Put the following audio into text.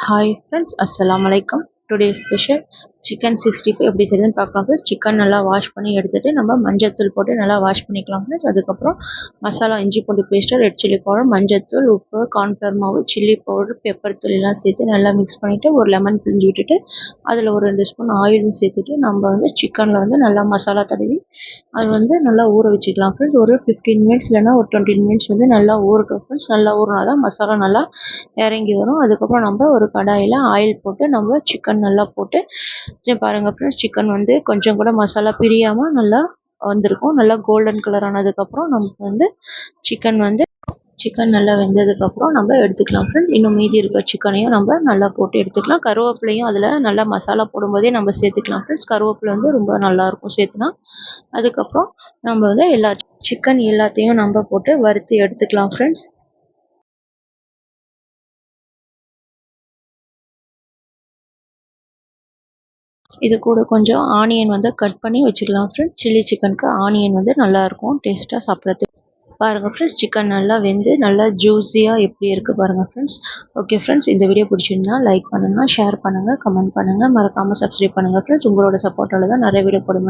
Hi friends, அஸ்ஸலாமு அலைக்கும். Today special chicken 65 எப்படி செய்யுதுன்னு பார்க்கலாம் ஃப்ரெண்ட்ஸ். சிக்கன் நல்லா வாஷ் பண்ணி எடுத்துகிட்டு நம்ம மஞ்சத்தூள் போட்டு நல்லா வாஷ் பண்ணிக்கலாம் ஃப்ரெண்ட்ஸ். அதுக்கப்புறம் மசாலா, இஞ்சி பூண்டு பேஸ்ட்டு, ரெட் சில்லி பவுடர், மஞ்சத்தூள், உப்பு, கார்ன்ஃப்ளவர் மாவு, சில்லி பவுடர், பெப்பர் தூள் எல்லாம் சேர்த்து நல்லா மிக்ஸ் பண்ணிவிட்டு ஒரு லெமன் பிழிஞ்சு விட்டுட்டு அதில் ஒரு 2 ஸ்பூன் ஆயிலும் சேர்த்துட்டு நம்ம சிக்கனில் நல்லா மசாலா தடவி அது நல்லா ஊற வச்சுக்கலாம் ஃப்ரெண்ட்ஸ். ஒரு 15 மினிட்ஸ் இல்லைனா ஒரு 20 மினிட்ஸ் நல்லா ஊறட்டும் ஃப்ரெண்ட்ஸ். நல்லா ஊறினா தான் மசாலா நல்லா இறங்கி வரும். அதுக்கப்புறம் நம்ம ஒரு கடாயில் ஆயில் போட்டு நம்ம சிக்கன் நல்லா போட்டு பாருங்கள் ஃப்ரெண்ட்ஸ். சிக்கன் கொஞ்சம் கூட மசாலா பிரியாமல் நல்லா வந்திருக்கும். நல்லா கோல்டன் கலர் ஆனதுக்கப்புறம் நமக்கு சிக்கன் நல்லா வெந்ததுக்கப்புறம் நம்ம எடுத்துக்கலாம் ஃப்ரெண்ட்ஸ். இன்னும் மீதி இருக்க சிக்கனையும் நம்ம நல்லா போட்டு எடுத்துக்கலாம். கருவேப்பிலையும் அதில் நல்லா மசாலா போடும்போதே நம்ம சேர்த்துக்கலாம் ஃப்ரெண்ட்ஸ். கருவேப்பிலை ரொம்ப நல்லாயிருக்கும் சேர்த்துனா. அதுக்கப்புறம் நம்ம எல்லா சிக்கன் எல்லாத்தையும் நம்ம போட்டு வறுத்து எடுத்துக்கலாம் ஃப்ரெண்ட்ஸ். இது கூட கொஞ்சம் ஆனியன் கட் பண்ணி வச்சுக்கலாம் ஃப்ரெண்ட்ஸ். சில்லி சிக்கனுக்கு ஆனியன் நல்லாயிருக்கும் டேஸ்ட்டாக சாப்பிட்றதுக்கு. பாருங்கள் ஃப்ரெண்ட்ஸ், சிக்கன் நல்லா வெந்து நல்லா ஜூஸியாக எப்படி இருக்குது பாருங்கள் ஃப்ரெண்ட்ஸ். ஓகே ஃப்ரெண்ட்ஸ், இந்த வீடியோ பிடிச்சிருந்தா லைக் பண்ணுங்கள், ஷேர் பண்ணுங்கள், கமெண்ட் பண்ணுங்கள், மறக்காமல் சப்ஸ்கிரைப் பண்ணுங்கள் ஃப்ரெண்ட்ஸ். உங்களோட சப்போர்ட்டால் தான் நிறைய வீடியோ போடுவேன்.